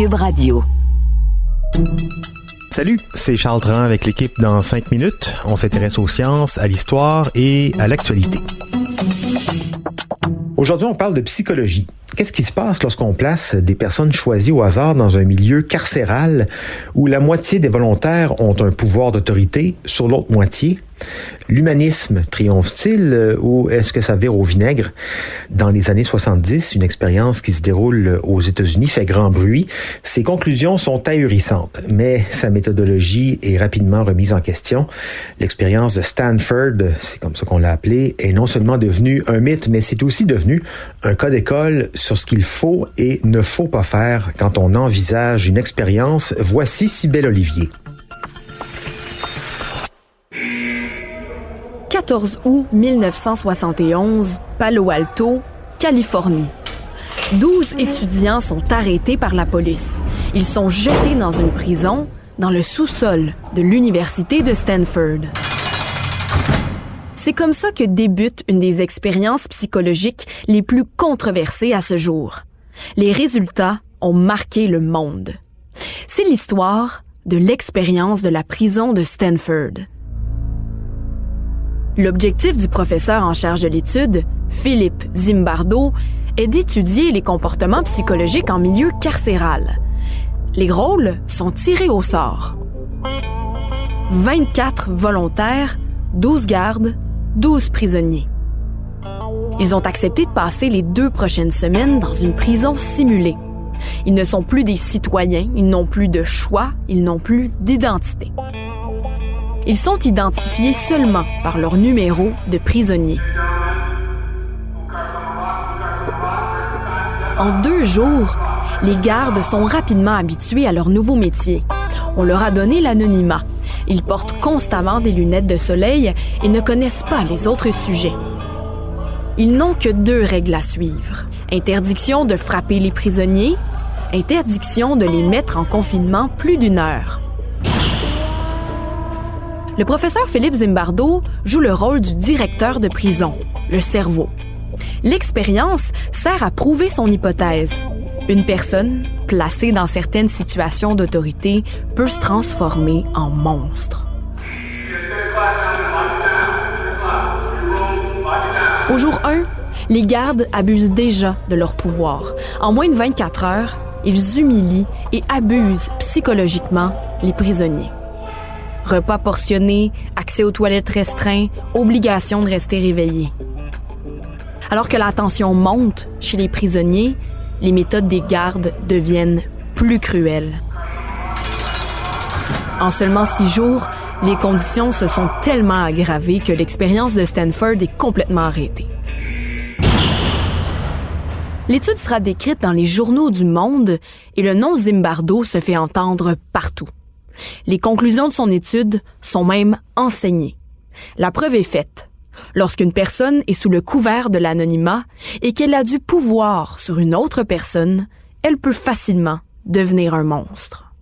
Cube Radio. Salut, c'est Charles Dran avec l'équipe dans 5 minutes. On s'intéresse aux sciences, à l'histoire et à l'actualité. Aujourd'hui, on parle de psychologie. Qu'est-ce qui se passe lorsqu'on place des personnes choisies au hasard dans un milieu carcéral où la moitié des volontaires ont un pouvoir d'autorité sur l'autre moitié? L'humanisme triomphe-t-il ou est-ce que ça vire au vinaigre? Dans les années 70, une expérience qui se déroule aux États-Unis fait grand bruit. Ses conclusions sont ahurissantes, mais sa méthodologie est rapidement remise en question. L'expérience de Stanford, c'est comme ça qu'on l'a appelée, est non seulement devenue un mythe, mais c'est aussi devenu un cas d'école sur ce qu'il faut et ne faut pas faire quand on envisage une expérience. Voici Cybèle Olivier. 14 août 1971, Palo Alto, Californie. 12 étudiants sont arrêtés par la police. Ils sont jetés dans une prison dans le sous-sol de l'université de Stanford. C'est comme ça que débute une des expériences psychologiques les plus controversées à ce jour. Les résultats ont marqué le monde. C'est l'histoire de l'expérience de la prison de Stanford. L'objectif du professeur en charge de l'étude, Philippe Zimbardo, est d'étudier les comportements psychologiques en milieu carcéral. Les rôles sont tirés au sort. 24 volontaires, 12 gardes, 12 prisonniers. Ils ont accepté de passer les 2 prochaines semaines dans une prison simulée. Ils ne sont plus des citoyens, ils n'ont plus de choix, ils n'ont plus d'identité. Ils sont identifiés seulement par leur numéro de prisonnier. En 2 jours, les gardes sont rapidement habitués à leur nouveau métier. On leur a donné l'anonymat. Ils portent constamment des lunettes de soleil et ne connaissent pas les autres sujets. Ils n'ont que 2 règles à suivre. Interdiction de frapper les prisonniers, interdiction de les mettre en confinement plus d'1 heure. Le professeur Philippe Zimbardo joue le rôle du directeur de prison, le cerveau. L'expérience sert à prouver son hypothèse. Une personne, placée dans certaines situations d'autorité, peut se transformer en monstre. Au jour 1, les gardes abusent déjà de leur pouvoir. En moins de 24 heures, ils humilient et abusent psychologiquement les prisonniers. Repas portionnés, accès aux toilettes restreint, obligation de rester réveillé. Alors que la tension monte chez les prisonniers, les méthodes des gardes deviennent plus cruelles. En seulement 6 jours, les conditions se sont tellement aggravées que l'expérience de Stanford est complètement arrêtée. L'étude sera décrite dans les journaux du monde et le nom Zimbardo se fait entendre partout. Les conclusions de son étude sont même enseignées. La preuve est faite. Lorsqu'une personne est sous le couvert de l'anonymat et qu'elle a du pouvoir sur une autre personne, elle peut facilement devenir un monstre.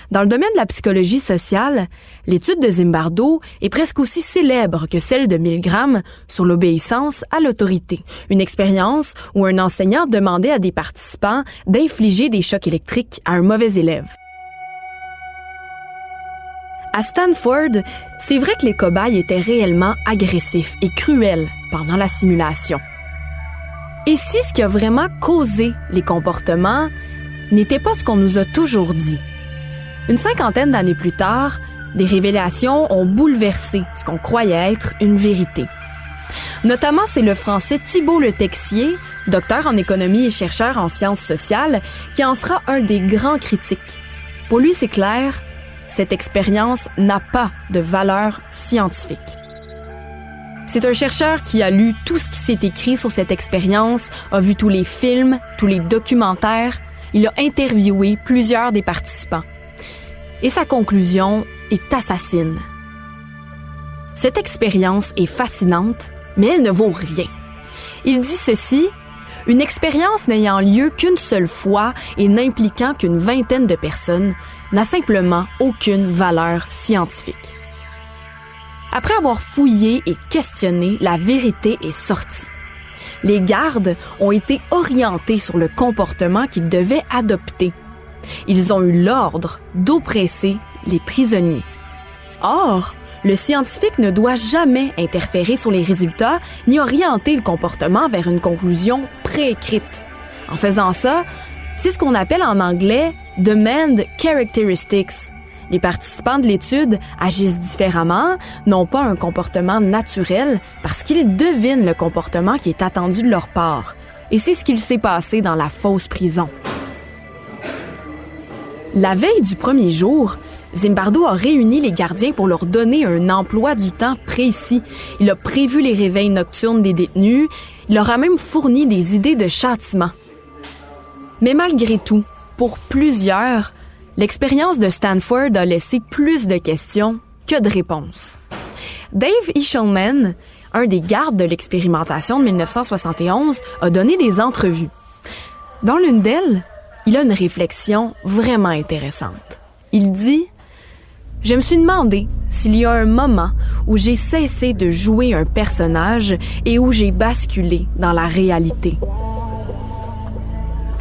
Dans le domaine de la psychologie sociale, l'étude de Zimbardo est presque aussi célèbre que celle de Milgram sur l'obéissance à l'autorité, une expérience où un enseignant demandait à des participants d'infliger des chocs électriques à un mauvais élève. À Stanford, c'est vrai que les cobayes étaient réellement agressifs et cruels pendant la simulation. Et si ce qui a vraiment causé les comportements n'était pas ce qu'on nous a toujours dit? Une 50aine d'années plus tard, des révélations ont bouleversé ce qu'on croyait être une vérité. Notamment, c'est le Français Thibault Le Texier, docteur en économie et chercheur en sciences sociales, qui en sera un des grands critiques. Pour lui, c'est clair, cette expérience n'a pas de valeur scientifique. C'est un chercheur qui a lu tout ce qui s'est écrit sur cette expérience, a vu tous les films, tous les documentaires. Il a interviewé plusieurs des participants. Et sa conclusion est assassine. Cette expérience est fascinante, mais elle ne vaut rien. Il dit ceci: une expérience n'ayant lieu qu'une seule fois et n'impliquant qu'une 20aine de personnes n'a simplement aucune valeur scientifique. Après avoir fouillé et questionné, la vérité est sortie. Les gardes ont été orientés sur le comportement qu'ils devaient adopter. Ils ont eu l'ordre d'oppresser les prisonniers. Or, le scientifique ne doit jamais interférer sur les résultats ni orienter le comportement vers une conclusion préécrite. En faisant ça, c'est ce qu'on appelle en anglais « demand characteristics ». Les participants de l'étude agissent différemment, n'ont pas un comportement naturel parce qu'ils devinent le comportement qui est attendu de leur part. Et c'est ce qu'il s'est passé dans la fausse prison. La veille du premier jour, Zimbardo a réuni les gardiens pour leur donner un emploi du temps précis. Il a prévu les réveils nocturnes des détenus. Il leur a même fourni des idées de châtiment. Mais malgré tout, pour plusieurs, l'expérience de Stanford a laissé plus de questions que de réponses. Dave Ichelman, un des gardes de l'expérimentation de 1971, a donné des entrevues. Dans l'une d'elles, il a une réflexion vraiment intéressante. Il dit « Je me suis demandé s'il y a un moment où j'ai cessé de jouer un personnage et où j'ai basculé dans la réalité. »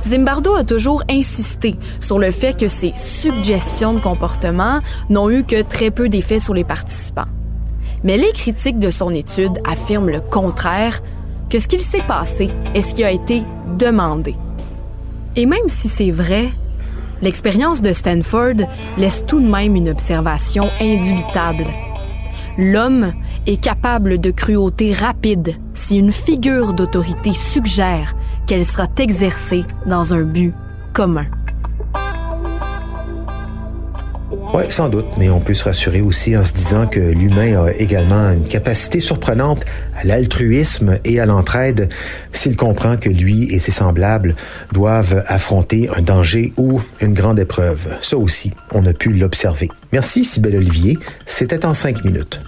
Zimbardo a toujours insisté sur le fait que ces suggestions de comportement n'ont eu que très peu d'effet sur les participants. Mais les critiques de son étude affirment le contraire, que ce qu'il s'est passé est ce qui a été demandé. Et même si c'est vrai, l'expérience de Stanford laisse tout de même une observation indubitable. L'homme est capable de cruauté rapide si une figure d'autorité suggère qu'elle sera exercée dans un but commun. Oui, sans doute, mais on peut se rassurer aussi en se disant que l'humain a également une capacité surprenante à l'altruisme et à l'entraide s'il comprend que lui et ses semblables doivent affronter un danger ou une grande épreuve. Ça aussi, on a pu l'observer. Merci, Cybèle Olivier. C'était en 5 minutes.